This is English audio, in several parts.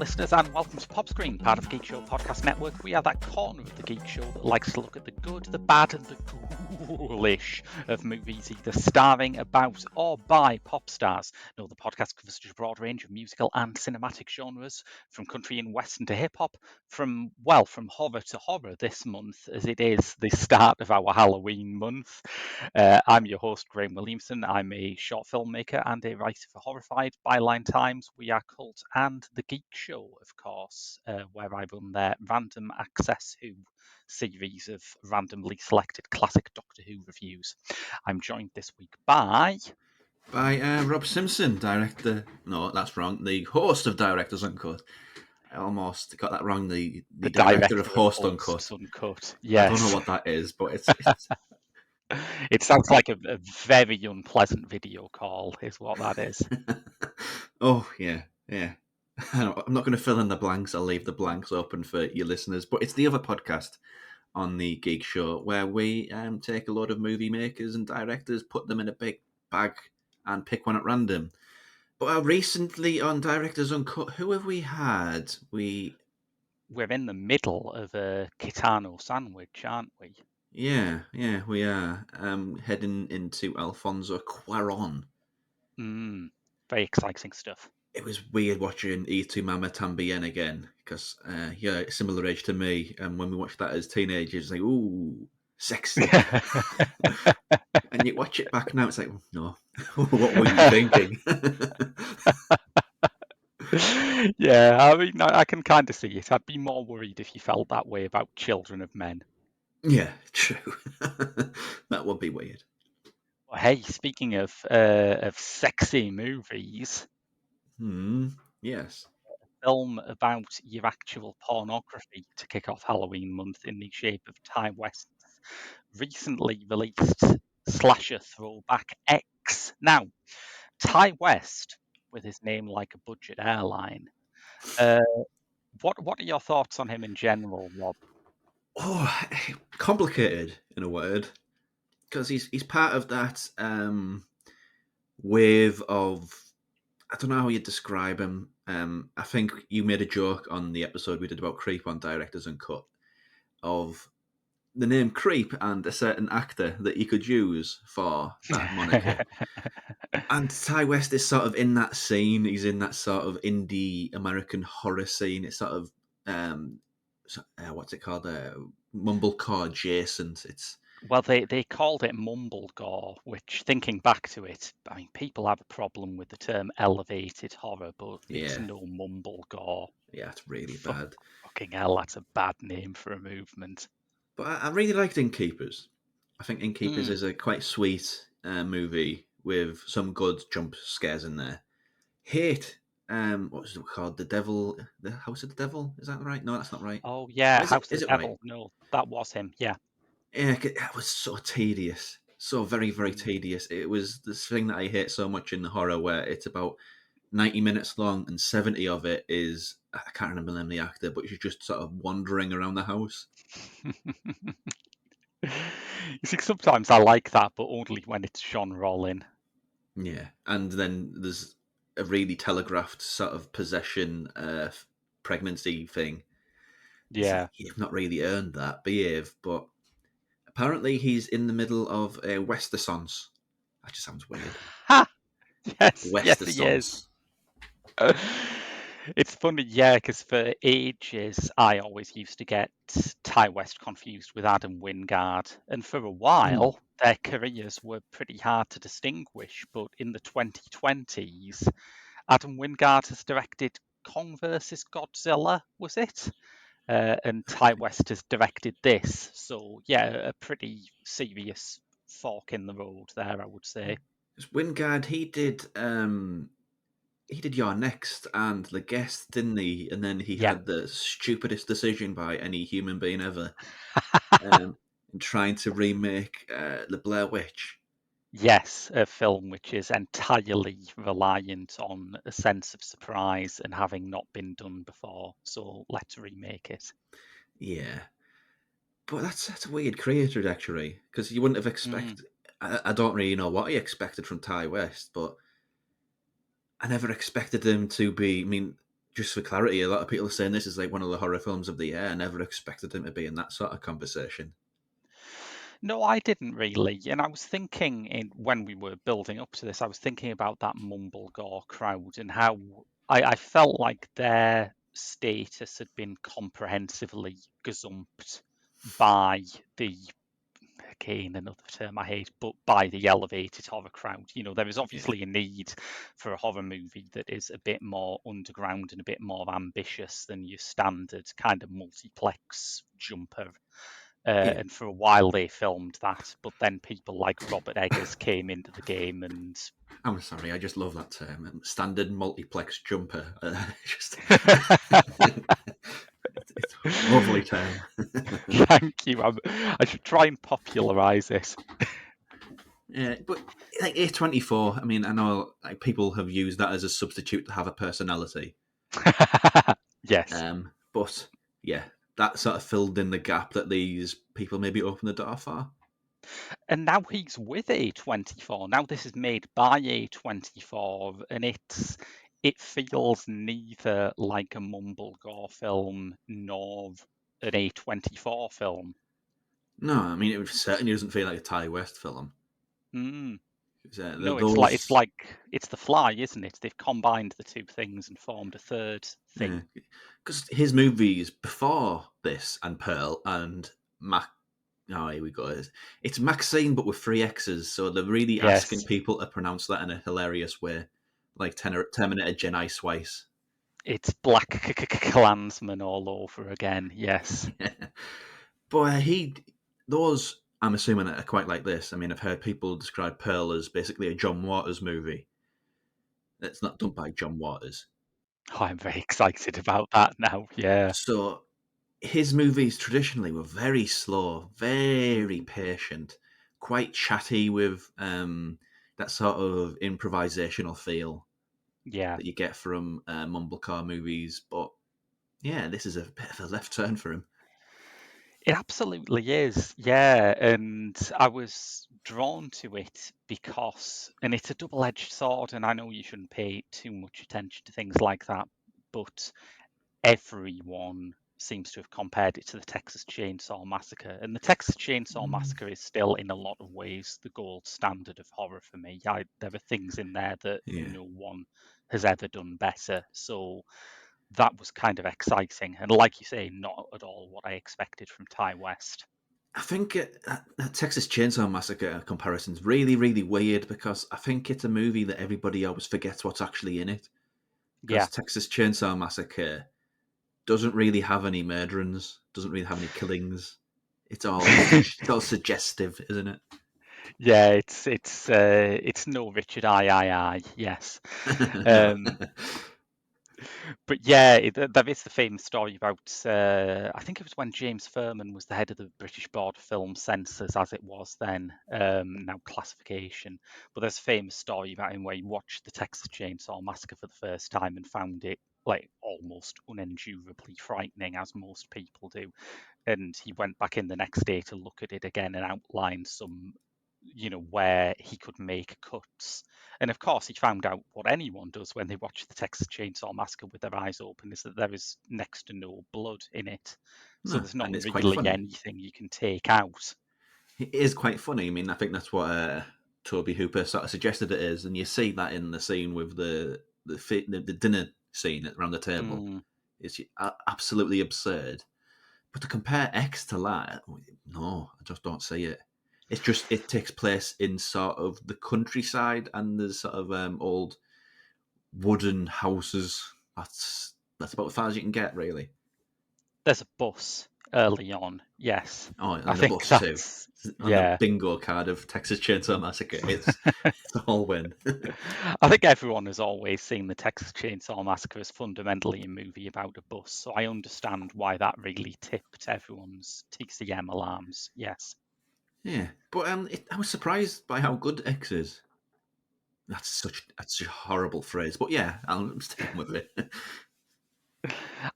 listeners, and welcome to Pop Screen, part of the Geek Show Podcast Network. We are that corner of the Geek Show that likes to look at the good, the bad, and the ghoulish of movies, either starring, about, or by pop stars. No, the podcast covers such a broad range of musical and cinematic genres, from country and western to hip-hop, from horror to horror this month, as it is the start of our Halloween month. I'm your host, Graham Williamson. I'm a short filmmaker and a writer for Horrified, Byline Times, We Are Cult, and The Geek Show, of course, where I run their Random Access Who series of randomly selected classic Doctor Who reviews. I'm joined this week by Rob Simpson, director. No, that's wrong. The host of Directors Uncut. I almost got that wrong. The director of Host Uncut. Yes. I don't know what that is, but it's it sounds like a very unpleasant video call, is what that is. Oh, yeah. I'm not going to fill in the blanks. I'll leave the blanks open for your listeners. But it's the other podcast on the Geek Show where we take a load of movie makers and directors, put them in a big bag, and pick one at random. But recently on Directors Uncut, who have we had? We're in the middle of a Kitano sandwich, aren't we? Yeah, we are. Heading into Alfonso Cuarón. Very exciting stuff. It was weird watching Y Tu Mama Tambien again, because similar age to me, and when we watched that as teenagers, like, ooh, sexy. And you watch it back now, it's like, no, what were you thinking? Yeah, I mean, I can kind of see it. I'd be more worried if you felt that way about Children of Men. Yeah, true. That would be weird. Well, hey, speaking of sexy movies, yes, a film about your actual pornography to kick off Halloween month in the shape of Ty West's recently released slasher throwback X. Now, Ty West, with his name like a budget airline, what are your thoughts on him in general, Rob? Oh, complicated in a word, because he's part of that wave of, I don't know how you describe him. I think you made a joke on the episode we did about Creep on Directors Uncut of the name Creep and a certain actor that you could use for that moniker. And Ty West is sort of in that scene. He's in that sort of indie American horror scene. It's sort of what's it called? Mumblecore adjacent. It's Well, they called it mumblegore, which, thinking back to it, I mean, people have a problem with the term elevated horror, but it's no mumblegore. Yeah, it's really bad. Fucking hell, that's a bad name for a movement. But I really liked Innkeepers. I think Innkeepers is a quite sweet movie with some good jump scares in there. Hate, what was it called? The House of the Devil? Is that right? No, that's not right. Oh, yeah, House of the Devil. Right? No, that was him, yeah. Yeah, that was so tedious. So very, very tedious. It was this thing that I hate so much in horror where it's about 90 minutes long and 70 of it is, I can't remember the name of the actor, but she's just sort of wandering around the house. You see, sometimes I like that, but only when it's genre all in. Yeah, and then there's a really telegraphed sort of possession pregnancy thing. Yeah. Like, you've not really earned that, behave, but apparently he's in the middle of a Westerssance. That just sounds weird. Ha! Yes, he is. It's funny, yeah, because for ages I always used to get Ty West confused with Adam Wingard, and for a while their careers were pretty hard to distinguish. But in the 2020s, Adam Wingard has directed Kong vs Godzilla, was it? And Ty West has directed this, so yeah, a pretty serious fork in the road there, I would say. Wingard, he did You're Next and The Guest, didn't he? And then he had the stupidest decision by any human being ever, trying to remake The Blair Witch. Yes, a film which is entirely reliant on a sense of surprise and having not been done before. So let's remake it. Yeah, but that's a weird creator actually, because you wouldn't have expected. I don't really know what he expected from Ty West, but I never expected him to be. I mean, just for clarity, a lot of people are saying this is like one of the horror films of the year. I never expected him to be in that sort of conversation. No, I didn't really. And I was thinking when we were building up to this, I was thinking about that Mumblegore crowd and how I felt like their status had been comprehensively gazumped by the, again, another term I hate, but by the elevated horror crowd. There is Yeah. obviously a need for a horror movie that is a bit more underground and a bit more ambitious than your standard kind of multiplex jumper. Yeah. And for a while they filmed that, but then people like Robert Eggers came into the game and I'm sorry, I just love that term. Standard multiplex jumper. Just it's a lovely term. thank you. I should try and popularise it. Yeah, but like A24, I mean, I know like people have used that as a substitute to have a personality. Yes. But yeah, that sort of filled in the gap that these people maybe opened the door for. And now he's with A24. Now this is made by A24, and it feels neither like a Mumblegore film nor an A24 film. No, I mean, it certainly doesn't feel like a Ty West film. Mm. 'Cause, No, those, it's The Fly, isn't it? They've combined the two things and formed a third thing. because his movies before this and Pearl and Mac. Oh, here we go. It's Maxine, but with three X's. So they're really asking Yes, people to pronounce that in a hilarious way, like Terminator Gen I Swice. it's Black Klansman all over again. Yes. But those, I'm assuming, are quite like this. I mean, I've heard people describe Pearl as basically a John Waters movie. It's not done by John Waters. Oh, I'm very excited about that now. Yeah. So his movies traditionally were very slow, very Mm, patient, quite chatty with that sort of improvisational feel yeah. that you get from mumblecore movies. But yeah, this is a bit of a left turn for him. It absolutely is, yeah. And I was drawn to it because, and it's a double-edged sword, and I know you shouldn't pay too much attention to things like that, but everyone seems to have compared it to the Texas Chainsaw Massacre. And the Texas Chainsaw Massacre is still, in a lot of ways, the gold standard of horror for me. There are things in there that Yeah. no one has ever done better. So that was kind of exciting. And like you say, not at all what I expected from Ty West. I think that Texas Chainsaw Massacre comparison is really, really weird because I think it's a movie that everybody always forgets what's actually in it. Yeah. Because Texas Chainsaw Massacre doesn't really have any murderings, doesn't really have any killings. It's all suggestive, isn't Yeah, it's no Richard I. Yes. it? No. Um, but yeah, there is the famous story about, I think it was when James Furman was the head of the British Board of Film Censors, as it was then, now classification. But there's a famous story about him where he watched the Texas Chainsaw Massacre for the first time and found it like almost unendurably frightening, as most people do. And he went back in the next day to look at it again and outline some, where he could make cuts. And of course, he found out what anyone does when they watch the Texas Chainsaw Massacre with their eyes open is that there is next to no blood in it. So No, there's not and it's quite really funny. anything you can take out. It is quite funny. I mean, I think that's what Toby Hooper sort of suggested it is, and you see that in the scene with the dinner scene around the table. Mm, It's absolutely absurd. But to compare X to that, no, I just don't see it. It's just it takes place in sort of the countryside and there's sort of old wooden houses. That's about as far as you can get, really. there's a bus early on. Yes. Oh, I and the think bus too. that's, On the yeah. bingo card of Texas Chainsaw Massacre, it's a whole win. I think everyone has always seen the Texas Chainsaw Massacre as fundamentally a movie about a bus, so I understand why that really tipped everyone's TCM alarms. Yes. Yeah, but I was surprised by how good X is. That's a horrible phrase, but yeah, I'm sticking with it.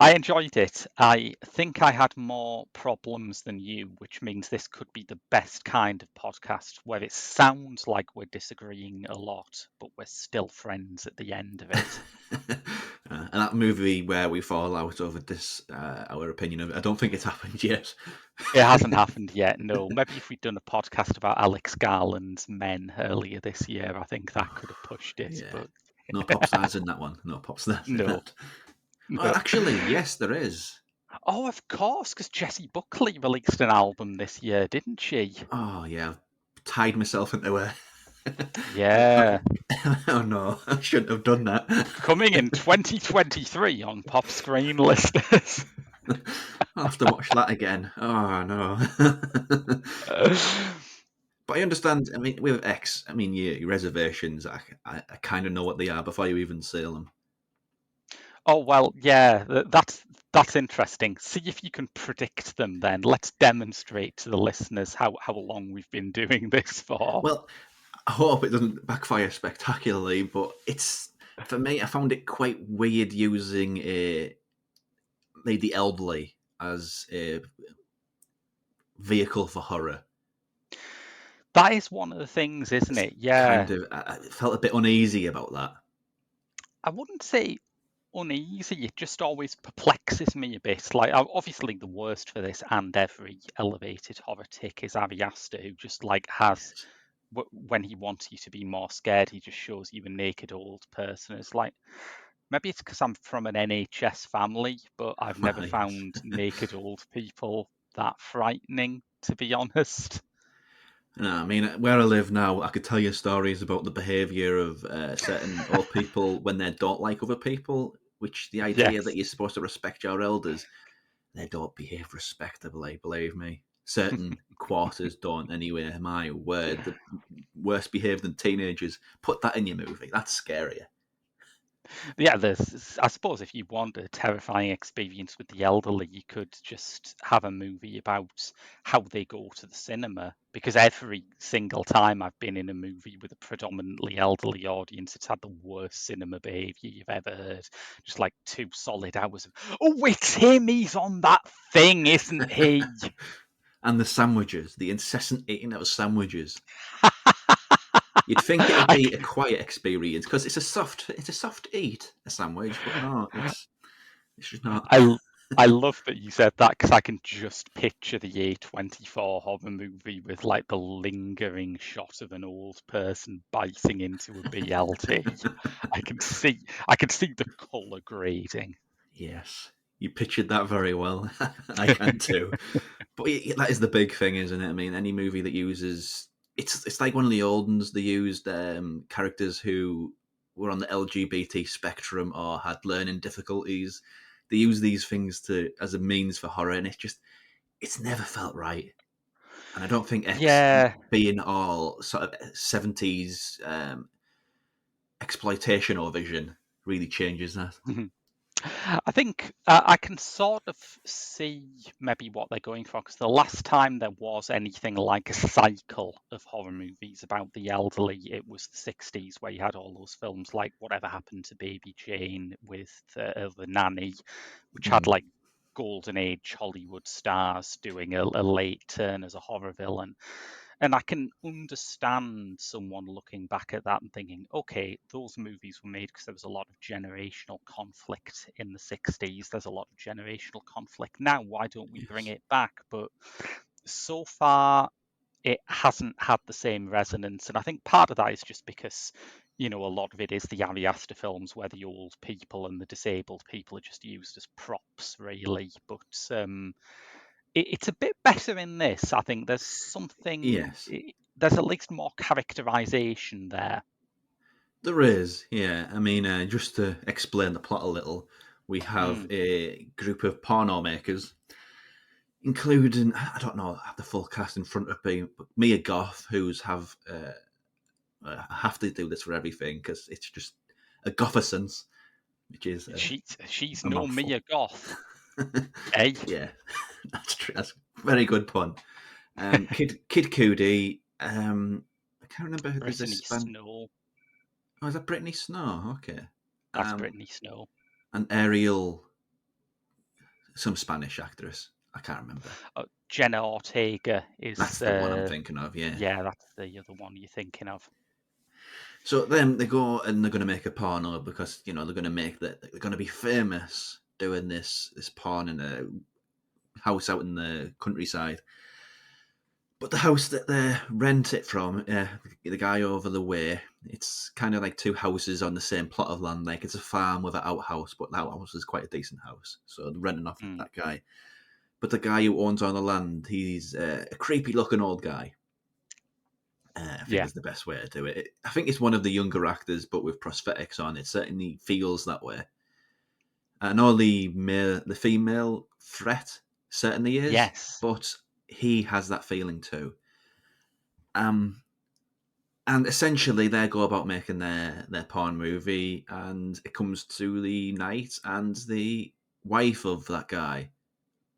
I enjoyed it. I think I had more problems than you, which means this could be the best kind of podcast where it sounds like we're disagreeing a lot, but we're still friends at the end of it. And that movie where we fall out over this, our opinion of it, I don't think it's happened yet. It hasn't happened yet, no. Maybe if we'd done a podcast about Alex Garland's Men earlier this year, I think that could have pushed it, Yeah. but No pop stars in that one. No pop stars in no, that. Oh, no. actually, yes, there is. Oh, of course, because Jessie Buckley released an album this year, didn't she? Oh, yeah. I've tied myself into a. Yeah. Oh, no. I shouldn't have done that. Coming in 2023 on Pop Screen listeners. I'll have to watch that again. Oh, no. But I understand. I mean, with X, I mean, your reservations, I kind of know what they are before you even see them. Oh, well, yeah, that's interesting. See if you can predict them then. Let's demonstrate to the listeners how long we've been doing this for. Well, I hope it doesn't backfire spectacularly, but it's for me. I found it quite weird using the elderly as a vehicle for horror. That is one of the things, isn't It's it? Yeah. kind of I felt a bit uneasy about that. I wouldn't say uneasy, it just always perplexes me a bit. Like, obviously, the worst for this and every elevated horror tick is Ari Aster, who just like has Yes. when he wants you to be more scared, he just shows you a naked old person. It's like maybe it's because I'm from an NHS family, but I've never Well, yes. found naked old people that frightening, to be honest. No, I mean, where I live now, I could tell you stories about the behaviour of certain old people when they don't like other people, which the idea that Yes. you're supposed to respect your elders, they don't behave respectably, believe me. Certain quarters don't anyway. My word, the worse behaved than teenagers. Put that in your movie. That's scarier. Yeah, I suppose if you want a terrifying experience with the elderly, you could just have a movie about how they go to the cinema. Because every single time I've been in a movie with a predominantly elderly audience, it's had the worst cinema behaviour you've ever heard. Just like 2 solid hours of, oh, it's him, he's on that thing, isn't he? And the sandwiches, the incessant eating of sandwiches. You'd think it'd I, be a quiet experience because it's a soft eat, a sandwich, but no, it's just not. I I love that you said that because I can just picture the A24 horror movie with like the lingering shot of an old person biting into a BLT. I can see the colour grading. Yes, you pictured that very well. I can too. But that is the big thing, isn't it? I mean, any movie that uses it's like one of the old ones. They used characters who were on the LGBT spectrum or had learning difficulties. They use these things to as a means for horror, and it's never felt right. And I don't think X Yeah. being all sort of 70s exploitation or vision really changes that. I think I can sort of see maybe what they're going for because the last time there was anything like a cycle of horror movies about the elderly, it was the 60s where you had all those films like Whatever Happened to Baby Jane with the nanny, which had Mm. like golden age Hollywood stars doing a late turn as a horror villain. And I can understand someone looking back at that and thinking, okay, those movies were made because there was a lot of generational conflict in the 60s. There's a lot of generational conflict now. Why don't we bring Yes. it back? But so far, it hasn't had the same resonance. And I think part of that is just because, a lot of it is the Ari Aster films where the old people and the disabled people are just used as props, really. But it's a bit better in this. I think there's something, Yes. there's at least more characterization there. There is, yeah. I mean, just to explain the plot a little, we have Mm. a group of porno makers, including I don't know I have the full cast in front of me, but Mia Goth, who's I have to do this for everything because it's just a Gothisons, which is She's a no mouthful. Mia Goth, eh? Yeah, that's true. That's a very good pun. Kid Cudi. I can't remember. There's Brittany this band. Snow. Oh, is that Brittany Snow? Okay. That's Um, Brittany Snow. and Ariel, some Spanish actress. I can't remember. Jenna Ortega That's is, the one I'm thinking of. Yeah. yeah, that's the other one you're thinking of. So then they go and they're going to make a porno because they're going to make that they're going to be famous doing this porn in a house out in the countryside. But the house that they rent it from, the guy over the way, it's kind of like two houses on the same plot of land. Like it's a farm with an outhouse, but the outhouse is quite a decent house. So they're renting off Mm. that guy. But the guy who owns all the land, he's a creepy looking old guy. I think Yeah. is the best way to do it. I think it's one of the younger actors, but with prosthetics on. It certainly feels that way. I know the female threat certainly is, Yes. but he has that feeling too. Um, and essentially, they go about making their porn movie, and it comes to the night, and the wife of the guy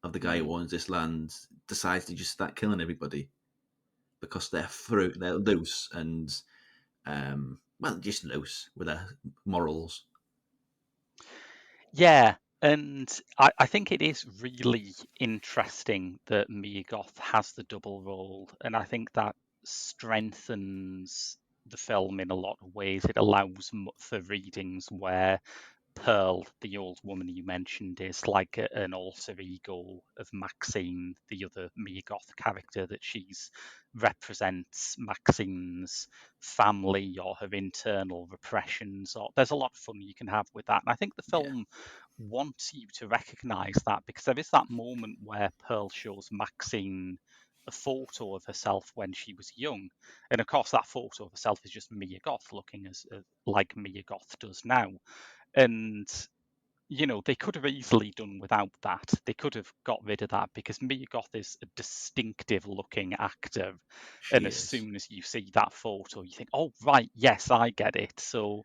Mm. who owns this land, decides to just start killing everybody because they're loose and well, just loose with their morals. Yeah, and I think it is really interesting that Mia Goth has the double role, and I think that strengthens the film in a lot of ways. It allows for readings where Pearl, the old woman you mentioned, is like an alter ego of Maxine, the other Mia Goth character, that she's represents Maxine's family or her internal repressions. Or there's a lot of fun you can have with that, and I think the Yeah, film wants you to recognise that because there is that moment where Pearl shows Maxine a photo of herself when she was young, and of course that photo of herself is just Mia Goth looking as like Mia Goth does now. And they could have easily done without that. They could have got rid of that because Mia Goth is a distinctive looking actor. And she as is. soon as you see that photo, you think, oh, right, yes, I get it. So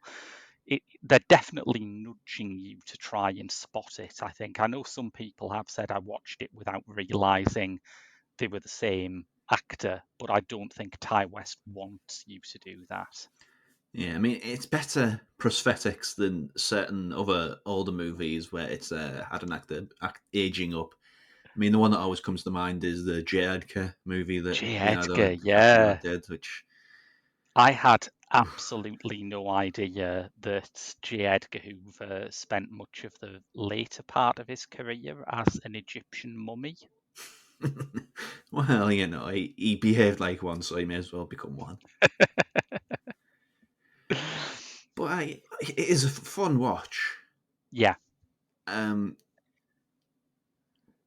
they're definitely nudging you to try and spot it, I think. I know some people have said I watched it without realizing they were the same actor, but I don't think Ty West wants you to do that. Yeah, I mean, it's better prosthetics than certain other older movies where it's had an actor aging up. I mean, the one that always comes to mind is the J. Edgar movie that J. Leonardo Edgar, DiCaprio yeah. did, which I had absolutely no idea that J. Edgar Hoover spent much of the later part of his career as an Egyptian mummy. well, he behaved like one, so he may as well become one. But it is a fun watch. Yeah, Um,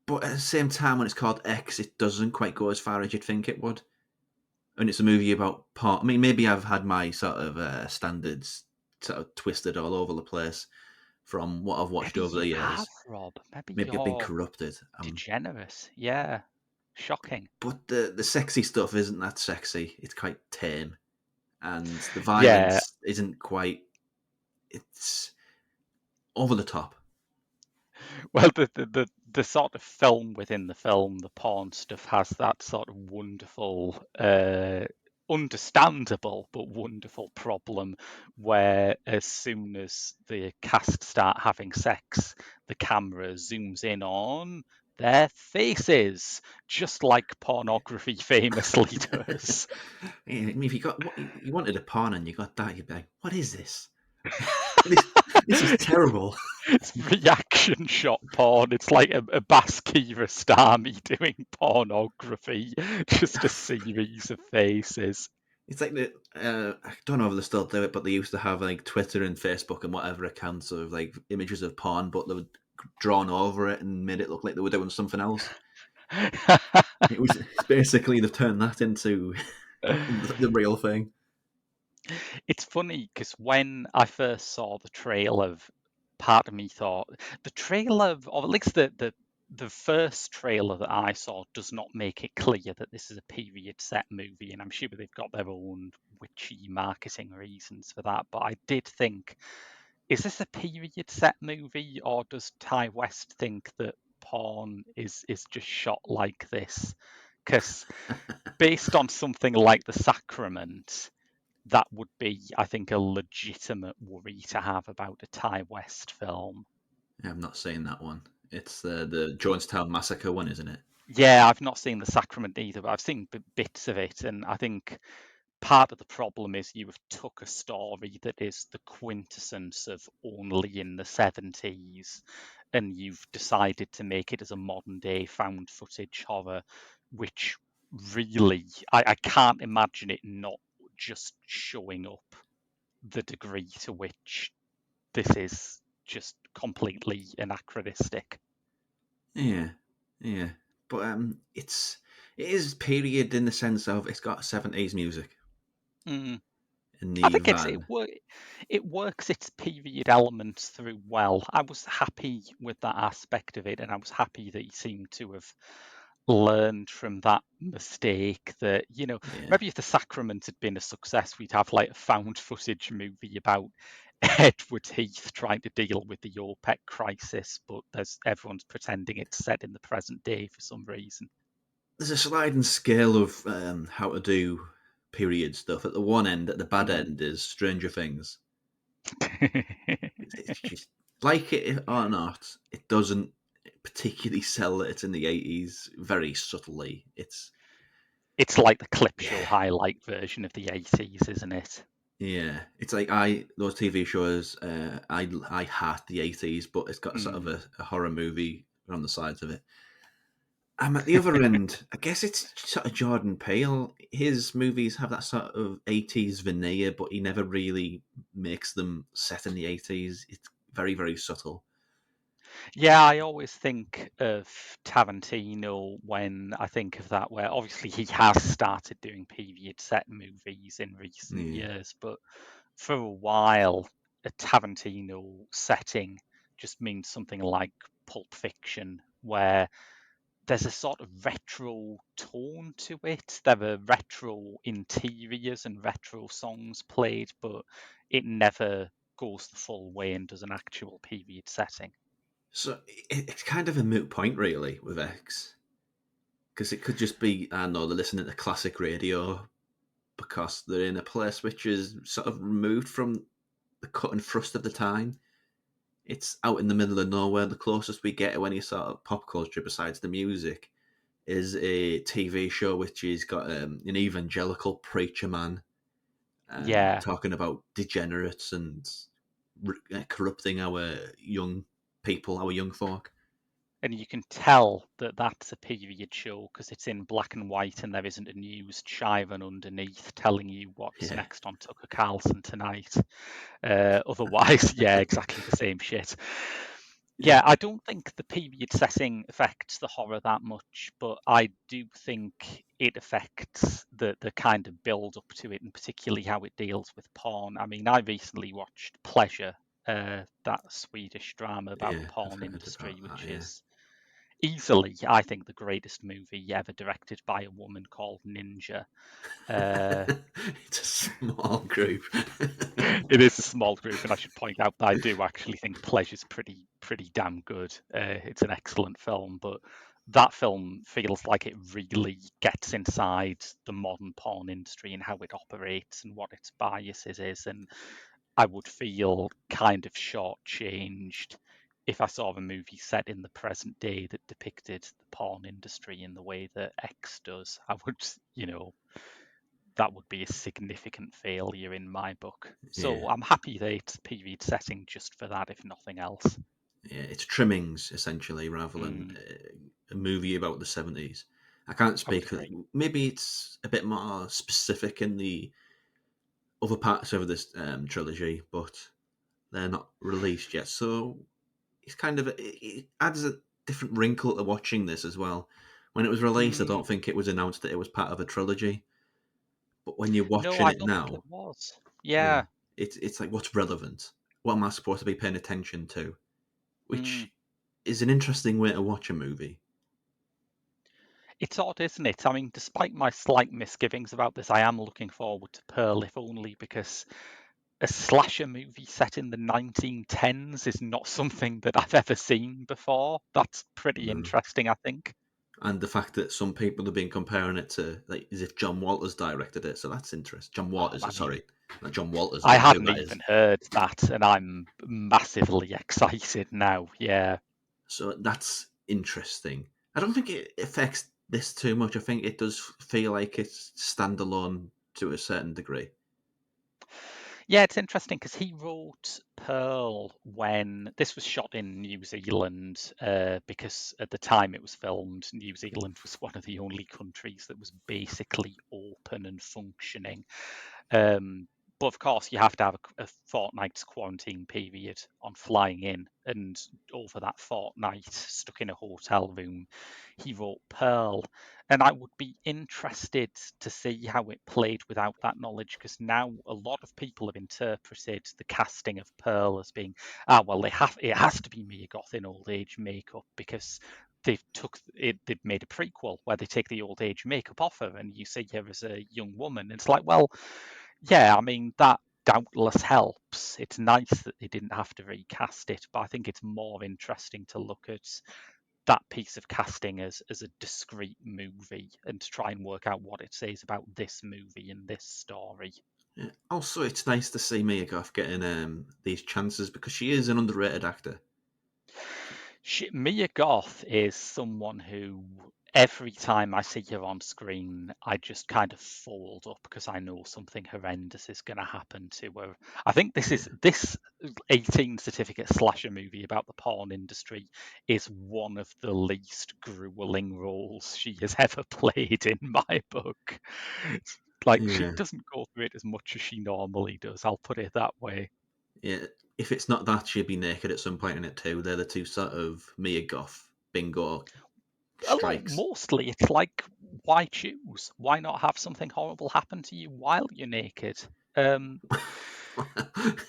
but at the same time, when it's called X, it doesn't quite go as far as you'd think it would. And it's a movie about part. I mean, maybe I've had my sort of standards sort of twisted all over the place from what I've watched maybe over the you have, years. Rob. Maybe Maybe I've been you're corrupted. degenerate. Yeah, shocking. But the sexy stuff isn't that sexy. It's quite tame, and the Yeah, violence isn't quite. It's over the top. well, the sort of film within the film, the porn stuff, has that sort of wonderful, understandable but wonderful problem where as soon as the cast start having sex, the camera zooms in on their faces, just like pornography famously does. Yeah, I mean, if you wanted a porn and you got that, you'd be like, "What is this? this, this is terrible." It's reaction shot porn. It's like a Basquiat Rastami doing pornography, just a series of faces. It's like I don't know if they still do it, but they used to have like Twitter and Facebook and whatever accounts of like images of porn, but they were drawn over it and made it look like they were doing something else. It's basically they've turned that into the real thing. It's funny because when I first saw the trailer, part of me thought the trailer, or at least the first trailer that I saw, does not make it clear that this is a period set movie, and I'm sure they've got their own witchy marketing reasons for that. But I did think, is this a period set movie, or does Ty West think that porn is just shot like this? Because based on something like The Sacrament, that would be, I think, a legitimate worry to have about a Ty West film. Yeah, I'm not saying that one. It's the Jonestown Massacre one, isn't it? Yeah, I've not seen The Sacrament either, but I've seen bits of it, and I think part of the problem is you have took a story that is the quintessence of only in the 70s, and you've decided to make it as a modern day found footage horror, which really, I can't imagine it not just showing up the degree to which this is just completely anachronistic. Yeah, yeah, but it is period in the sense of it's got 70s music Mm. in I the think van. it works its period elements through well. I was happy with that aspect of it, and I was happy that he seemed to have learned from that mistake. That, Yeah. maybe if The Sacrament had been a success, we'd have like a found footage movie about Edward Heath trying to deal with the OPEC crisis, but everyone's pretending it's set in the present day for some reason. There's a sliding scale of how to do period stuff. At the one end, at the bad Mm. end, is Stranger Things. It's just like it or not, it doesn't particularly sell that it's in the 80s very subtly. It's like the clip show Yeah, highlight version of the 80s, isn't it? yeah. It's like those TV shows. I hat the 80s, but it's got sort of Mm. a horror movie on the sides of it. I'm at the other end. I guess it's sort of Jordan Peele. His movies have that sort of 80s veneer, but he never really makes them set in the 80s. It's very, very subtle. Yeah, I always think of Tarantino when I think of that, where obviously he has started doing period set movies in recent Yeah. years, but for a while, a Tarantino setting just means something like Pulp Fiction, where there's a sort of retro tone to it. There are retro interiors and retro songs played, but it never goes the full way and does an actual period setting. So it's kind of a moot point, really, with X. Because it could just be, I don't know, they're listening to classic radio because they're in a place which is sort of removed from the cut and thrust of the time. It's out in the middle of nowhere. The closest we get to any sort of pop culture besides the music is a TV show which has got an evangelical preacher man Yeah, talking about degenerates and corrupting our young people, our young folk. and you can tell that that's a period show because it's in black and white and there isn't a news chime underneath telling you what's Yeah, next on Tucker Carlson tonight. Otherwise, yeah, exactly the same shit. yeah, Yeah, I don't think the period setting affects the horror that much, but I do think it affects the kind of build up to it, and particularly how it deals with porn. I mean, I recently watched Pleasure, that Swedish drama about the yeah. I've porn heard about industry, that. which Yeah, is easily, I think, the greatest movie ever directed by a woman called Ninja. Uh, it's a small group. it is a small group, and I should point out that I do actually think Pleasure's pretty damn good. It's an excellent film, but that film feels like it really gets inside the modern porn industry and how it operates and what its biases is, and I would feel kind of shortchanged if I saw a movie set in the present day that depicted the porn industry in the way that X does. I would, that would be a significant failure in my book. Yeah, So I'm happy that it's period setting just for that, if nothing else. yeah. It's trimmings essentially, rather than Mm, a movie about the 70s. I can't I would speak. agree. Maybe it's a bit more specific in the other parts of this trilogy, but they're not released yet. So it's kind of it adds a different wrinkle to watching this as well. When it was released, I Mm, don't think it was announced that it was part of a trilogy. But when you're no, watching I it don't think it now, was. yeah, Yeah. it's like what's relevant? What am I supposed to be paying attention to? Mm. Which is an interesting way to watch a movie. It's odd, isn't it? I mean, despite my slight misgivings about this, I am looking forward to Pearl, if only because a slasher movie set in the 1910s is not something that I've ever seen before. That's pretty No. interesting, I think. And the fact that some people have been comparing it to like as if John Walters directed it, so that's interesting. John Oh, Waters, I mean, sorry, not John Walters. I I don't know who hadn't that even is. heard that, and I'm massively excited now. Yeah. So that's interesting. I don't think it affects this too much. I think it does feel like it's standalone to a certain degree. Yeah, it's interesting because he wrote Pearl when this was shot in New Zealand, because at the time it was filmed, New Zealand was one of the only countries that was basically open and functioning. Um, but of course, you have to have a fortnight's quarantine period on flying in, and over that fortnight, stuck in a hotel room, he wrote Pearl. And I would be interested to see how it played without that knowledge, because now a lot of people have interpreted the casting of Pearl as being, well, it has to be Mia Goth in old age makeup because they've made a prequel where they take the old age makeup off her and you see her as a young woman. It's like, well, yeah, I mean that doubtless helps. It's nice that they didn't have to recast it, but I think it's more interesting to look at that piece of casting as a discrete movie and to try and work out what it says about this movie and this story. Yeah. Also, it's nice to see Mia Goth getting these chances because she is an underrated actor. Mia Goth is someone who every time I see her on screen, I just kind of fold up because I know something horrendous is going to happen to her. I think Yeah. this 18 certificate slasher movie about the porn industry is one of the least grueling roles she has ever played in my book. It's like she Yeah. doesn't go through it as much as she normally does. I'll put it that way. Yeah. If it's not that, she'd be naked at some point in it too. They're the two sort of Mia Goth bingo Well, strikes. mostly it's like, why choose? Why not have something horrible happen to you while you're naked? Um,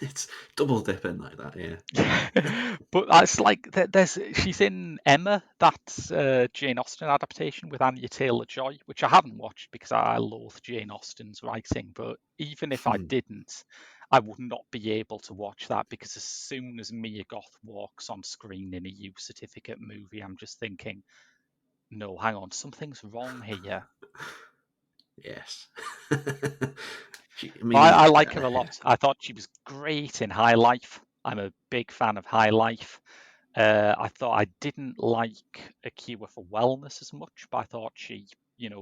It's double dipping like that, yeah. but it's like there's she's in Emma, that Jane Austen adaptation with Anya Taylor-Joy, which I haven't watched because I loathe Jane Austen's writing. But even if I Hmm. didn't, I would not be able to watch that because as soon as Mia Goth walks on screen in a U certificate movie, I'm just thinking, no, hang on, something's wrong here. Yes. I But mean, I like her a lot. I thought she was great in High Life. I'm a big fan of High Life. I thought I didn't like A Cure for Wellness as much, but I thought she,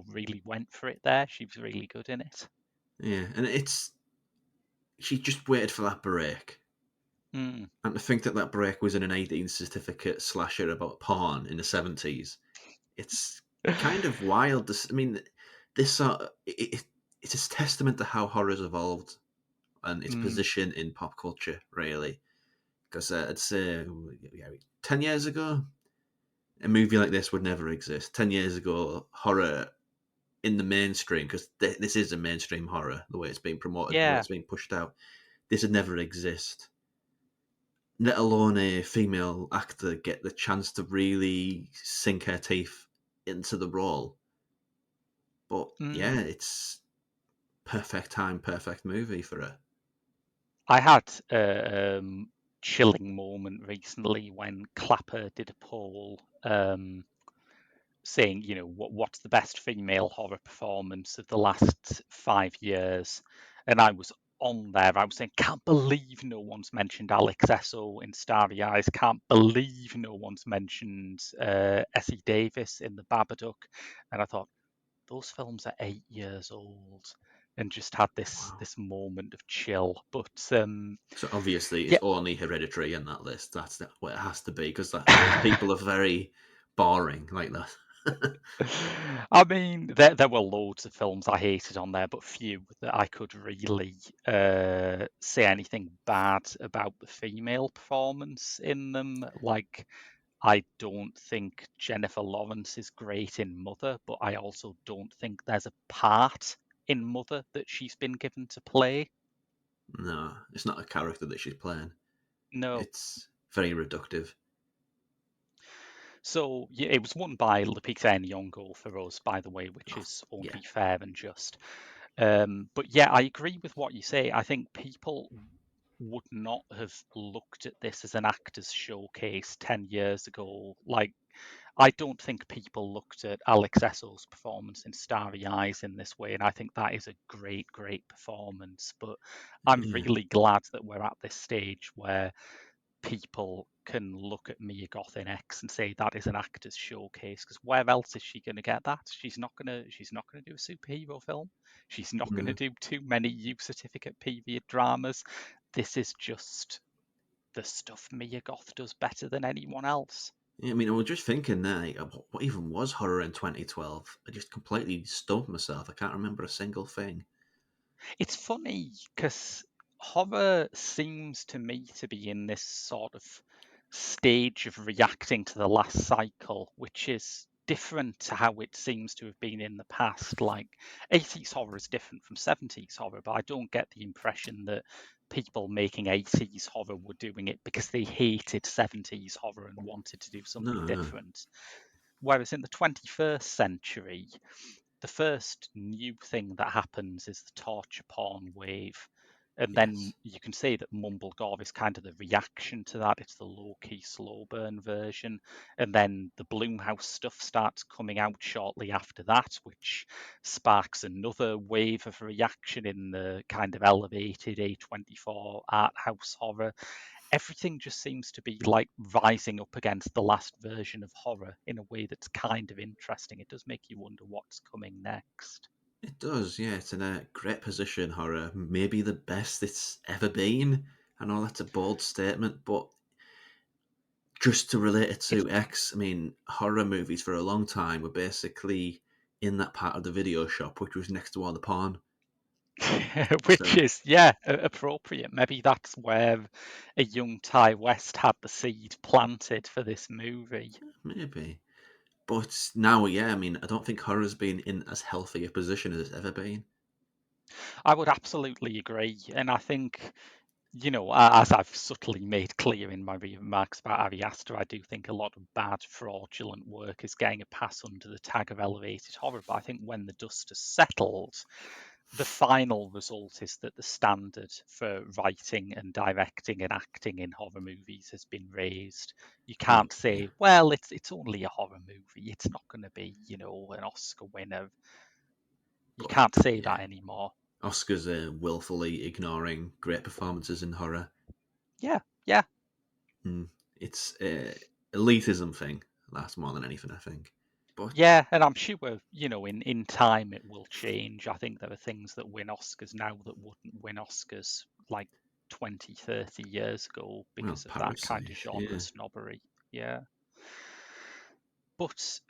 really went for it there. She was really good in it. yeah, and she just waited for that break. Mm, And to think that that break was in an 18 certificate slasher about porn in the 70s, it's kind of wild. I mean, this sort of, it's a testament to how horror's evolved and its mm, position in pop culture, really. Because I'd say, yeah, 10 years ago, a movie like this would never exist. 10 years ago, horror in the mainstream, because this is a mainstream horror, the way it's being promoted, the way yeah. it's being pushed out, this would never exist. Let alone a female actor get the chance to really sink her teeth into the role. But Mm. yeah, it's perfect time, perfect movie for her. I had a chilling moment recently when Clapper did a poll. Saying, what's the best female horror performance of the last 5 years? And I was on there. I was saying, can't believe no one's mentioned Alex Esso in Starry Eyes. Can't believe no one's mentioned Essie Davis in The Babadook. And I thought, those films are 8 years old. And just had this Wow. this moment of chill. But So obviously, it's yeah, only Hereditary in that list. That's what it has to be because those people are very boring like that. I mean, there were loads of films I hated on there, but few that I could really say anything bad about the female performance in them. Like, I don't think Jennifer Lawrence is great in Mother, but I also don't think there's a part in Mother that she's been given to play. No, it's not a character that she's playing. No. It's very reductive. So yeah, it was won by Lupita Nyong'o for us, by the way, which Oh, is yeah, only fair and just. But yeah, I agree with what you say. I think people would not have looked at this as an actor's showcase 10 years ago. Like, I don't think people looked at Alex Esso's performance in Starry Eyes in this way, and I think that is a great, great performance. But I'm yeah, really glad that we're at this stage where people can look at Mia Goth in X and say that is an actor's showcase. Because where else is she going to get that? She's not gonna. She's not gonna do a superhero film. She's not going to No. do too many U certificate period dramas. This is just the stuff Mia Goth does better than anyone else. Yeah, I mean, I was just thinking there, like, what even was horror in 2012? I just completely stumped myself. I can't remember a single thing. It's funny because horror seems to me to be in this sort of stage of reacting to the last cycle, which is different to how it seems to have been in the past. Like 80s horror is different from 70s horror, but I don't get the impression that people making 80s horror were doing it because they hated 70s horror and wanted to do No, something no. different. Whereas in the 21st century, the first new thing that happens is the torture porn wave. And then Yes. you can say that Mumblegore is kind of the reaction to that. It's the low-key, slow burn version. And then the Bloomhouse stuff starts coming out shortly after that, which sparks another wave of reaction in the kind of elevated A24 art house horror. Everything just seems to be like rising up against the last version of horror in a way that's kind of interesting. It does make you wonder what's coming next. It does, yeah. It's in a great position, horror. Maybe the best it's ever been. I know that's a bold statement, but just to relate it It's to X, I mean, horror movies for a long time were basically in that part of the video shop, which was next to all the porn. which So is, yeah, appropriate. Maybe that's where a young Ty West had the seed planted for this movie. maybe. But now, yeah, I mean, I don't think horror's been in as healthy a position as it's ever been. I would absolutely agree. And I think, as I've subtly made clear in my remarks about Ari Aster, I do think a lot of bad, fraudulent work is getting a pass under the tag of elevated horror. But I think when the dust has settled, the final result is that the standard for writing and directing and acting in horror movies has been raised. You Oh, can't yeah. say, well, it's only a horror movie. It's not going to be, an Oscar winner. You But can't say yeah, that anymore. Oscars are willfully ignoring great performances in horror. Yeah, yeah. Mm. It's a elitism thing. That's more than anything, I think. But Yeah, and I'm sure, in time it will change. I think there are things that win Oscars now that wouldn't win Oscars like 20, 30 years ago well, because of that kind of Parasite, genre yeah, snobbery. Yeah. But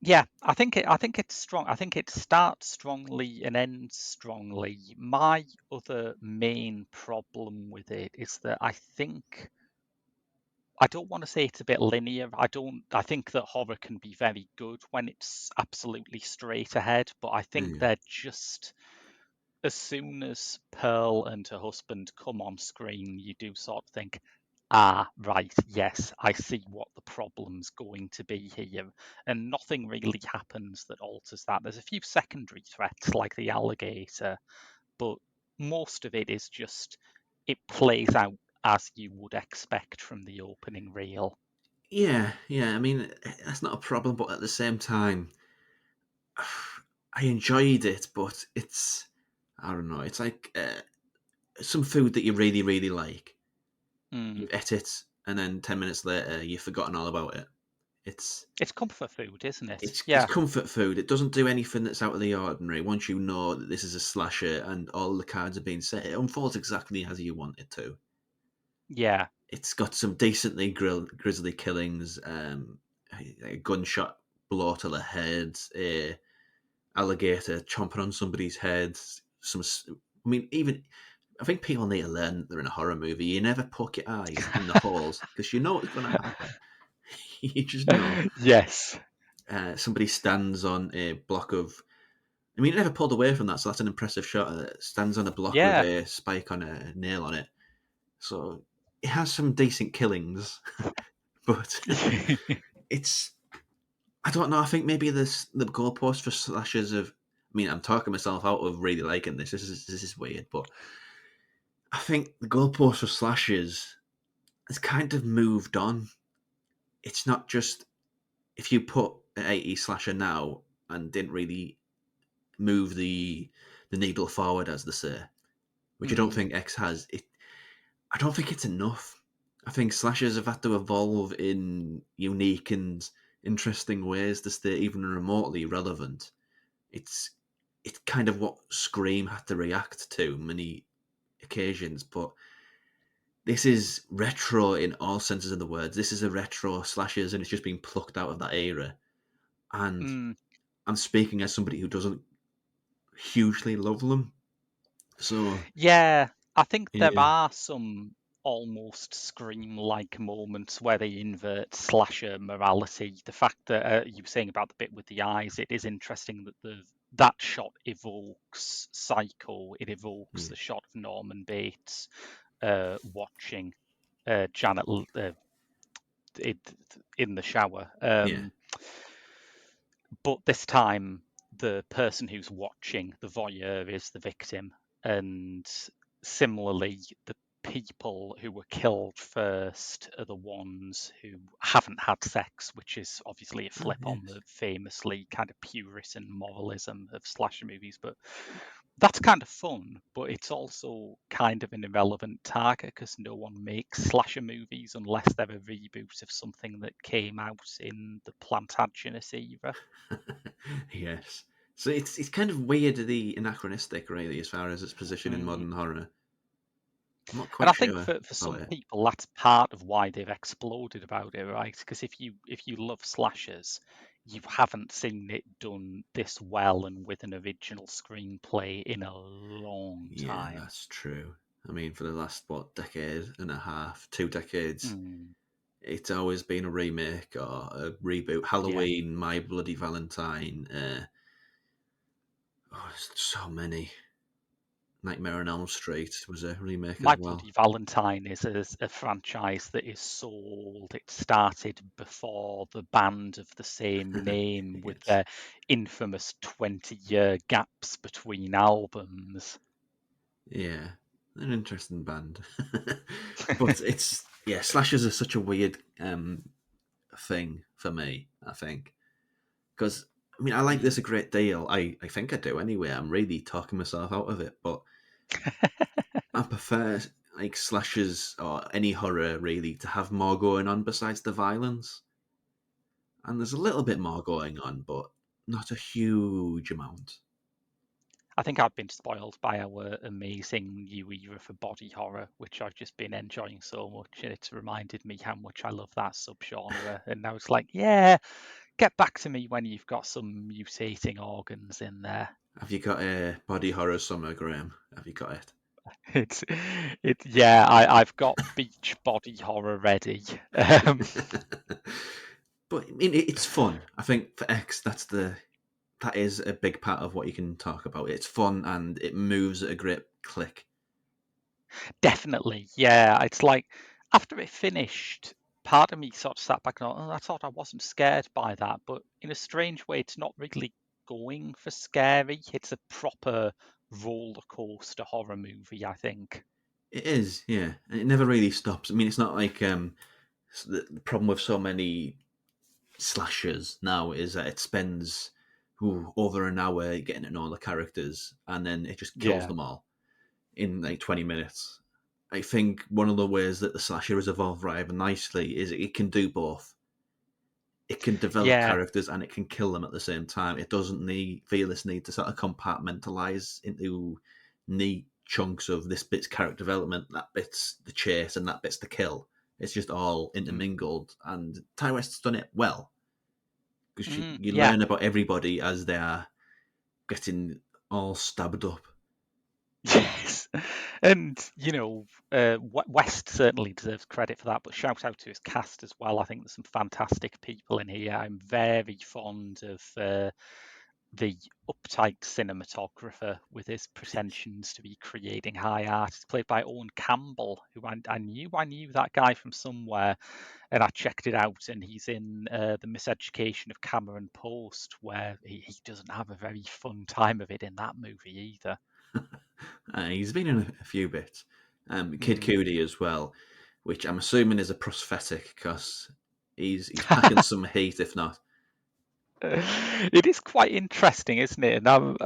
yeah, I think it's strong. I think it starts strongly and ends strongly. My other main problem with it is that I don't want to say it's a bit linear. I think that horror can be very good when it's absolutely straight ahead, but I think yeah. they're just as soon as Pearl and her husband come on screen, you do sort of think, ah, right, yes, I see what the problem's going to be here. And nothing really happens that alters that. There's a few secondary threats like the alligator, but most of it is just it plays out as you would expect from the opening reel. Yeah, yeah. I mean, that's not a problem, but at the same time, I enjoyed it. But I don't know. It's like some food that you really, really like. Mm. You've ate it, and then 10 minutes later, you've forgotten all about it. It's It's comfort food, isn't it? it's Yeah, comfort food. It doesn't do anything that's out of the ordinary. Once you know that this is a slasher and all the cards have been set, it unfolds exactly as you want it to. yeah, It's got some decently grisly killings, a gunshot blow to the head, a alligator chomping on somebody's head. I mean, even I think people need to learn that they're in a horror movie. You never poke your eyes in the holes because you know what's going to happen. You just know. yes, Somebody stands on a block of. I mean, it never pulled away from that, so that's an impressive shot. It stands on a block with yeah. a spike on a nail on it. So it has some decent killings, but it's I don't know. I think maybe the goalpost for slashers of. I mean, I'm talking myself out of really liking this. This is weird, but I think the goalpost for slashers has kind of moved on. It's not just if you put an 80s slasher now and didn't really move the needle forward, as they say, which I don't Mm. think X has. I don't think it's enough. I think slashers have had to evolve in unique and interesting ways to stay even remotely relevant. It's it's kind of what Scream had to react to many occasions, but this is retro in all senses of the words. This is a retro slashers, and it's just been plucked out of that era. And Mm. I'm speaking as somebody who doesn't hugely love them. So Yeah, I think there yeah, are some almost Scream-like moments where they invert slasher morality. The fact that you were saying about the bit with the eyes, it is interesting that that shot evokes Psycho. It evokes yeah, the shot of Norman Bates watching Janet it, in the shower. yeah. But this time, the person who's watching, the voyeur, is the victim. And similarly, the people who were killed first are the ones who haven't had sex, which is obviously a Oh, flip on yes. the famously kind of Puritan moralism of slasher movies. But that's kind of fun, but it's also kind of an irrelevant target because no one makes slasher movies unless they're a reboot of something that came out in the Plantagenet era. Yes. So it's kind of weirdly anachronistic, really, as far as its position in Mm. modern horror. I'm not And quite I think sure for about some it. people that's part of why they've exploded about it, right? Because if you love slashers, you haven't seen it done this well and with an original screenplay in a long Yeah, time. that's true. I mean, for the last what decade and a half, 2 decades, Mm. it's always been a remake or a reboot. Yeah. Halloween, My Bloody Valentine. Oh, there's so many. Nightmare on Elm Street was a remake as My well. Bloody Valentine is a franchise that is so old. It started before the band of the same name with Yes. their infamous 20-year gaps between albums. Yeah, an interesting band. But it's yeah, slashers are such a weird thing for me. I think because I mean I like this Mm. a great deal. I think I do anyway. I'm really talking myself out of it, but I prefer like slashers or any horror really to have more going on besides the violence. And there's a little bit more going on, but not a huge amount. I think I've been spoiled by our amazing new era for body horror, which I've just been enjoying so much, and it's reminded me how much I love that subgenre. And now it's like, yeah, get back to me when you've got some mutating organs in there. Have you got a body horror summer, Graham? Have you got it? It's yeah, I've got beach body horror ready. But I mean, it's fun. I think for X, that is a big part of what you can talk about. It's fun and it moves at a great click. Definitely, yeah. It's like after it finished, part of me sort of sat back and thought, oh, I thought I wasn't scared by that, but in a strange way, it's not really going for scary. It's a proper roller coaster horror movie, I think. It is, yeah, and it never really stops. I mean, it's not like the problem with so many slashers now is that it spends over an hour getting to know the characters, and then it just kills Yeah. them all in like 20 minutes. I think one of the ways that the slasher has evolved rather nicely is it can do both. It can develop Yeah. characters and it can kill them at the same time. It doesn't feel this need to sort of compartmentalize into neat chunks of this bit's character development, that bit's the chase, and that bit's the kill. It's just all Mm. intermingled, and Ty West's done it well because you Yeah. learn about everybody as they are getting all stabbed up. Yes. And, West certainly deserves credit for that, but shout out to his cast as well. I think there's some fantastic people in here. I'm very fond of the uptight cinematographer with his pretensions to be creating high art. It's played by Owen Campbell, who I knew that guy from somewhere, and I checked it out, and he's in The Miseducation of Cameron Post, where he doesn't have a very fun time of it in that movie either. He's been in a few bits. Kid Mm. Cudi as well, which I'm assuming is a prosthetic because he's packing some heat, if not. It is quite interesting, isn't it? And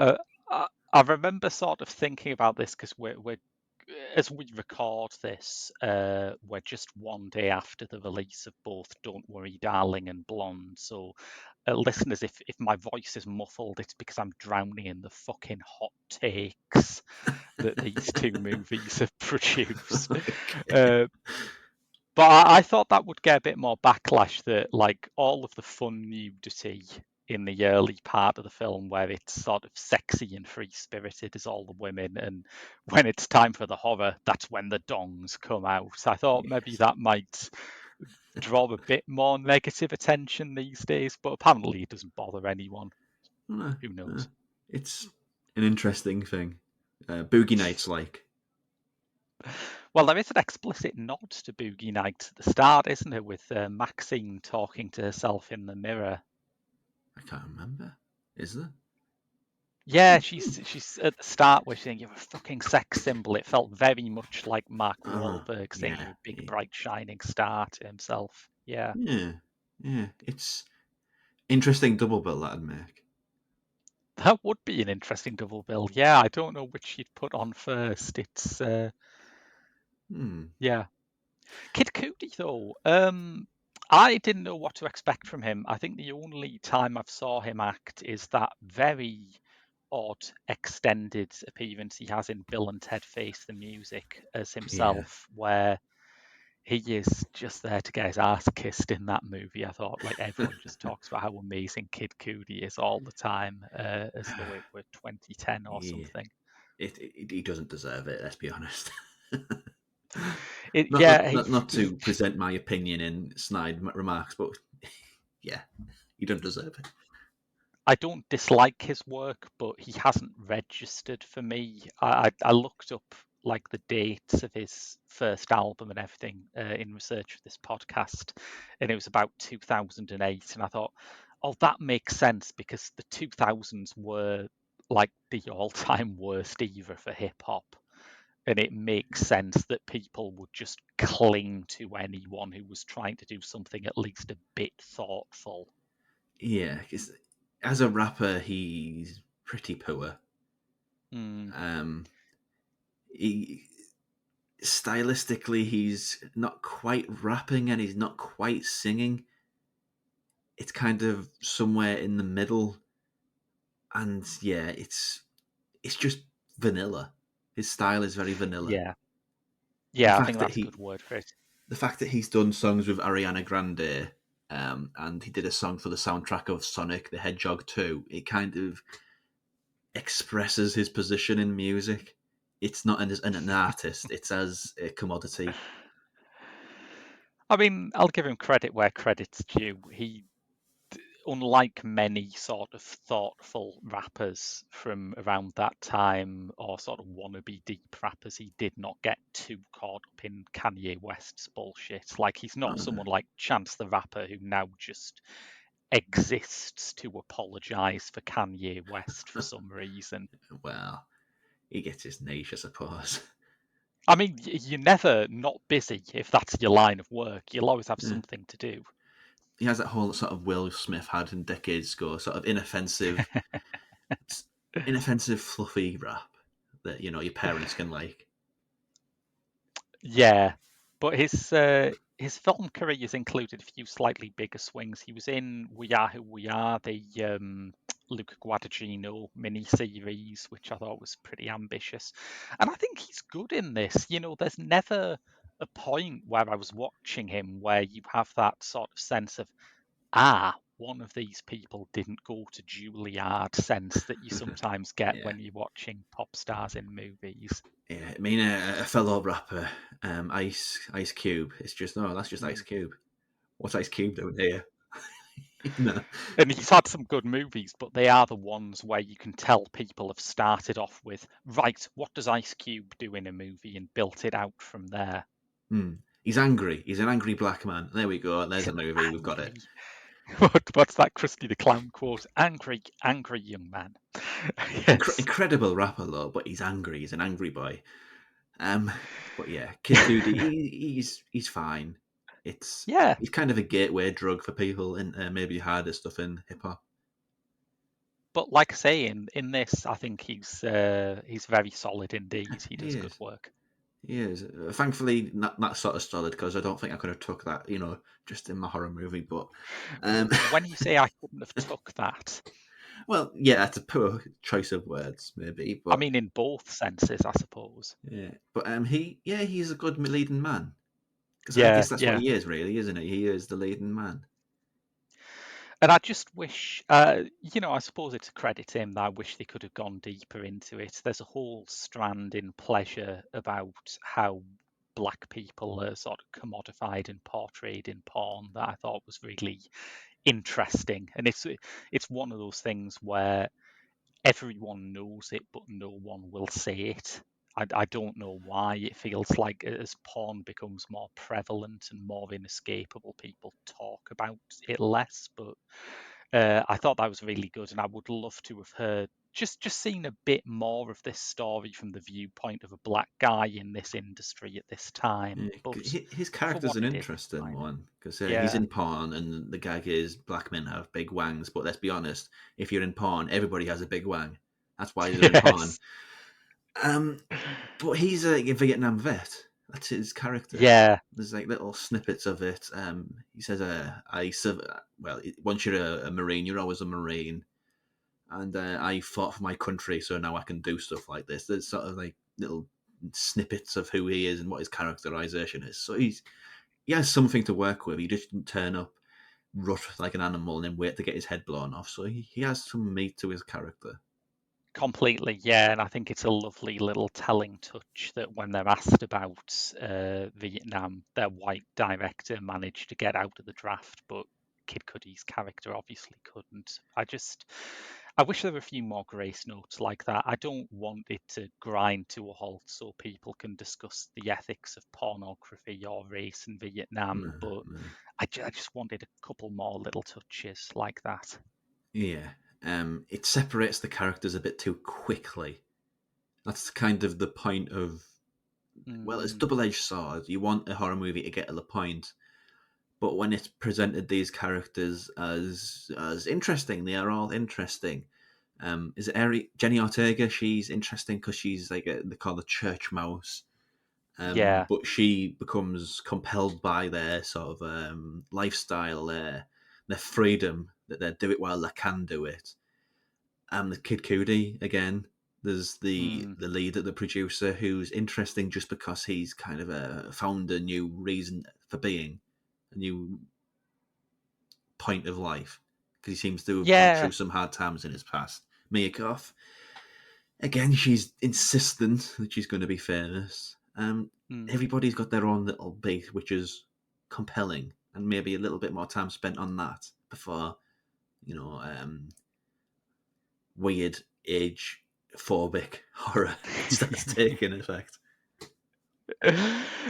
I remember sort of thinking about this because we're as we record this, we're just one day after the release of both Don't Worry Darling and Blonde. So, listeners, if my voice is muffled, it's because I'm drowning in the fucking hot takes that these two movies have produced. Okay. But I thought that would get a bit more backlash, that like all of the fun nudity in the early part of the film where it's sort of sexy and free spirited as all the women, and when it's time for the horror, that's when the dongs come out. I thought maybe Yes. that might draw a bit more negative attention these days, but apparently it doesn't bother anyone. No, Who no. knows? It's an interesting thing. Boogie Nights, like. Well, there is an explicit nod to Boogie Nights at the start, isn't there, with Maxine talking to herself in the mirror. I can't remember. Is there? Yeah, she's at the start where she's saying you're a fucking sex symbol. It felt very much like Mark Wahlberg saying Yeah. you're a big, bright, shining star to himself. Yeah, Yeah. Yeah. It's interesting double bill that'd make. that would be an interesting double bill. Yeah, I don't know which you'd put on first. It's yeah, Kid Cudi though. I didn't know what to expect from him. I think the only time I've saw him act is that very odd extended appearance he has in Bill and Ted Face the Music as Yeah. himself, where he is just there to get his ass kissed in that movie. I thought like everyone just talks about how amazing Kid Cudi is all the time, as though it were 2010 or Yeah. something. He doesn't deserve it. Let's be honest. It, not, not yeah, not not to present my opinion in snide remarks, but yeah, he doesn't deserve it. I don't dislike his work, but he hasn't registered for me. I looked up like the dates of his first album and everything in research for this podcast, and it was about 2008. And I thought, oh, that makes sense because the 2000s were like the all-time worst era for hip hop. And it makes sense that people would just cling to anyone who was trying to do something at least a bit thoughtful. Yeah, because as a rapper, he's pretty poor. Mm, Um, he stylistically, he's not quite rapping and he's not quite singing. It's kind of somewhere in the middle, and yeah, it's just vanilla. His style is very vanilla. yeah. The Yeah, I think fact that that's a he good word for it. the fact that he's done songs with Ariana Grande, and he did a song for the soundtrack of Sonic the Hedgehog 2, it kind of expresses his position in music. It's not an artist, it's as a commodity. I mean, I'll give him credit where credit's due. He, unlike many sort of thoughtful rappers from around that time, or sort of wannabe deep rappers, he did not get too caught up in Kanye West's bullshit. Like, he's not Uh, someone like Chance the Rapper who now just exists to apologize for Kanye West for some reason. well, he gets his niche, I suppose. I mean, you're never not busy if that's your line of work. You'll always have Yeah. something to do. He has that whole sort of Will Smith had in decades ago, sort of inoffensive, fluffy rap that your parents can like. Yeah, but his film career has included a few slightly bigger swings. He was in We Are Who We Are, the Luca Guadagnino miniseries, which I thought was pretty ambitious, and I think he's good in this. There's never a point where I was watching him where you have that sort of sense of one of these people didn't go to Juilliard sense that you sometimes get Yeah, when you're watching pop stars in movies. yeah. I mean, a fellow rapper, Ice Cube. It's just no, that's just Ice Mm. Cube. What's Ice Cube doing here? No. And he's had some good movies, but they are the ones where you can tell people have started off with, right, what does Ice Cube do in a movie, and built it out from there. Hmm. He's angry. He's an angry black man. There we go. There's He's a movie. We've got it. angry. What's that Krusty the Clown quote? Angry, angry young man. Yes. Incredible rapper though, but he's angry. He's an angry boy. But yeah, Kid Cudi, he's fine. Yeah. He's kind of a gateway drug for people in maybe harder stuff in hip hop. But like I say, in this, I think he's very solid indeed. He He does good is. work. He is. Thankfully, not sort of solid because I don't think I could have took that, just in my horror movie. But, um, When you say I couldn't have took that, well, yeah, that's a poor choice of words, maybe. I But mean in both senses, I suppose. yeah, but he's a good leading man because I Yeah, guess that's what yeah. he is, really, isn't he? He is the leading man. And I just wish, I suppose it's a credit to him that I wish they could have gone deeper into it. There's a whole strand in Pleasure about how black people are sort of commodified and portrayed in porn that I thought was really interesting. And it's one of those things where everyone knows it, but no one will say it. I don't know why. It feels like as porn becomes more prevalent and more inescapable, people talk about it less. But I thought that was really good, and I would love to have heard just seen a bit more of this story from the viewpoint of a black guy in this industry at this time. Yeah, But his for character's what an it is, it's interesting fine. one because he's Yeah. in porn, and the gag is black men have big wangs. But let's be honest, if you're in porn, everybody has a big wang. That's why they're in porn. Yes. Um, but he's a Vietnam vet. That's his character. Yeah. There's like little snippets of it. He says, well, once you're a Marine, you're always a Marine. And I fought for my country, so now I can do stuff like this. There's sort of like little snippets of who he is and what his characterization is. So he has something to work with. He just didn't turn up rough like an animal and then wait to get his head blown off. So he has some meat to his character. Completely, yeah, and I think it's a lovely little telling touch that when they're asked about Vietnam, their white director managed to get out of the draft, but Kid Cudi's character obviously couldn't. I wish there were a few more grace notes like that. I don't want it to grind to a halt so people can discuss the ethics of pornography or race in No, Vietnam, but no. I just wanted a couple more little touches like that. Yeah. It separates the characters a bit too quickly. That's kind of the point of, well, it's Mm, double-edged sword. You want a horror movie to get to the point, but when it's presented these characters as interesting, they are all interesting. Is it Jenny Ortega? She's interesting because she's like they call her church mouse. yeah. But she becomes compelled by their sort of lifestyle, their freedom that they do it while they can do it. And the Kid Cudi again. There's the Mm. leader, the producer, who's interesting just because he's kind of found a new reason for being, a new point of life, because he seems to have gone Yeah. through some hard times in his past. Mia Goth, again, she's insistent that she's going to be famous. Mm. Everybody's got their own little beat, which is compelling, and maybe a little bit more time spent on that before, you know, weird age phobic horror starts taking effect.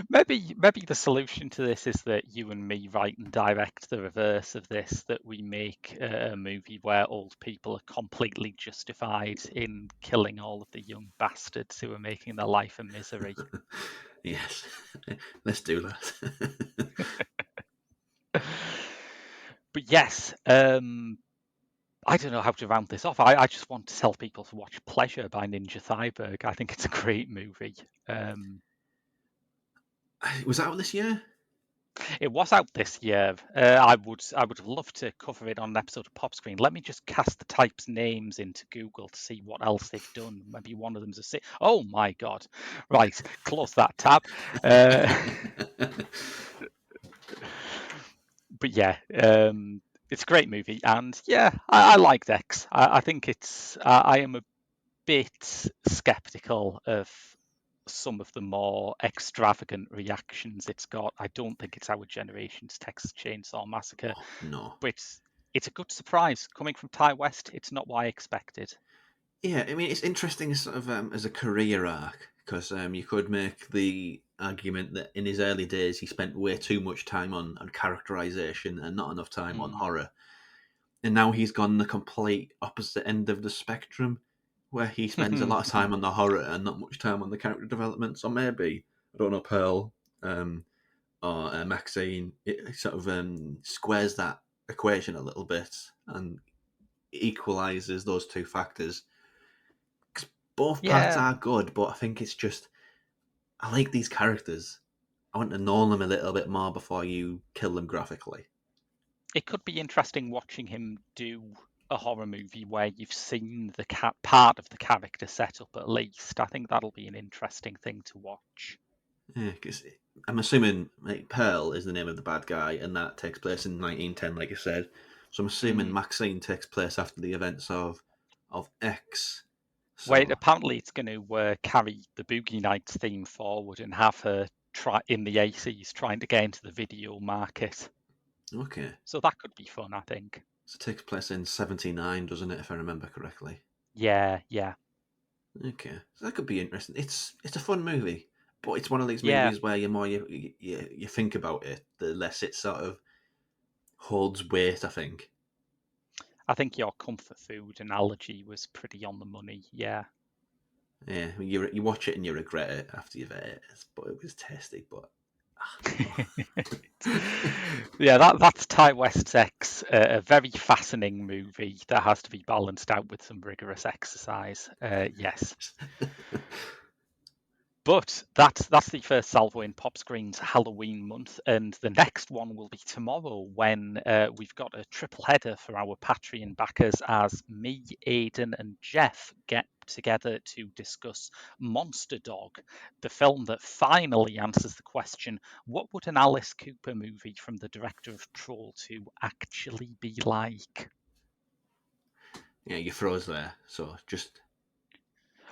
Maybe the solution to this is that you and me write and direct the reverse of this, that we make a movie where old people are completely justified in killing all of the young bastards who are making their life a misery. Yes, let's do that. But yes, I don't know how to round this off. I just want to tell people to watch Pleasure by Ninja Thyberg. I think it's a great movie. Um, Was that out this year? It was out this year. I would have loved to cover it on an episode of Pop Screen. Let me just cast the types names into Google to see what else they've done. Maybe one of them's Oh my god! Right, close that tab. Uh, but yeah, it's a great movie, and yeah, I like X. I think I am a bit skeptical of some of the more extravagant reactions it's got. I don't think it's our generation's Texas Chainsaw Massacre, Oh, no. but it's a good surprise coming from Ty West. It's not what I expected. Yeah, I mean, it's interesting sort of as a career arc because you could make the argument that in his early days he spent way too much time on characterization and not enough time on Mm. horror, and now he's gone the complete opposite end of the spectrum, where he spends a lot of time on the horror and not much time on the character development. So maybe I don't know, Pearl or Maxine, it sort of squares that equation a little bit and equalizes those two factors. Both parts Yeah, are good, but I think it's just I like these characters. I want to know them a little bit more before you kill them graphically. It could be interesting watching him do a horror movie where you've seen the part of the character set up at least. I think that'll be an interesting thing to watch. Yeah, because I'm assuming like Pearl is the name of the bad guy, and that takes place in 1910, like you said. So I'm assuming Maxine takes place after the events of X. Wait, So apparently it's going to carry the Boogie Nights theme forward and have her try in the 80s trying to get into the video market. okay, So that could be fun, I think. so it takes place in '79, doesn't it? If I remember correctly. Yeah. Okay, so that could be interesting. It's a fun movie, but it's one of these Yeah, movies where the more you think about it, the less it sort of holds weight. I think. I think your comfort food analogy was pretty on the money. Yeah. Yeah, you watch it and you regret it after you've ate it, but it was tasty. But Yeah, that's Ty West's X, a very fascinating movie that has to be balanced out with some rigorous exercise. Yes. But that's the first salvo in Pop Screen's Halloween month, and the next one will be tomorrow when we've got a triple header for our Patreon backers as me, Aidan, and Jeff get together to discuss Monster Dog, the film that finally answers the question, what would an Alice Cooper movie from the director of Troll 2 actually be like? yeah, you froze there. So just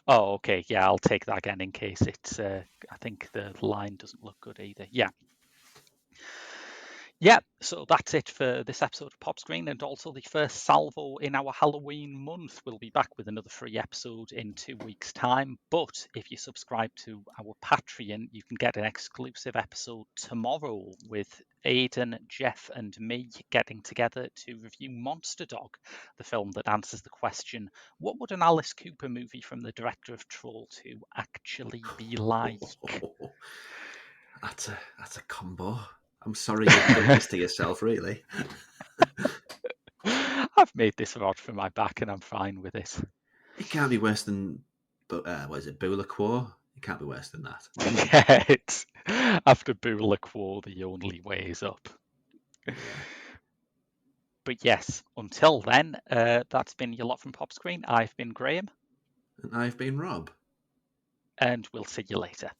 Oh, okay. Yeah, I'll take that again in case it's. I think the line doesn't look good either. Yeah. Yeah, so that's it for this episode of Pop Screen and also the first salvo in our Halloween month. We'll be back with another free episode in 2 weeks' time. But if you subscribe to our Patreon, you can get an exclusive episode tomorrow with Aidan, Jeff, and me getting together to review Monster Dog, the film that answers the question, what would an Alice Cooper movie from the director of Troll 2 actually be like? that's a combo. I'm sorry you've done this to yourself, really. I've made this rod for my back and I'm fine with it. It can't be worse than, but what is it, Bula Quo? It can't be worse than that. Yeah, it's after Bula Quo, the only way is up. Yeah. But yes, until then, that's been your lot from Pop Screen. I've been Graham, And I've been Rob. and we'll see you later.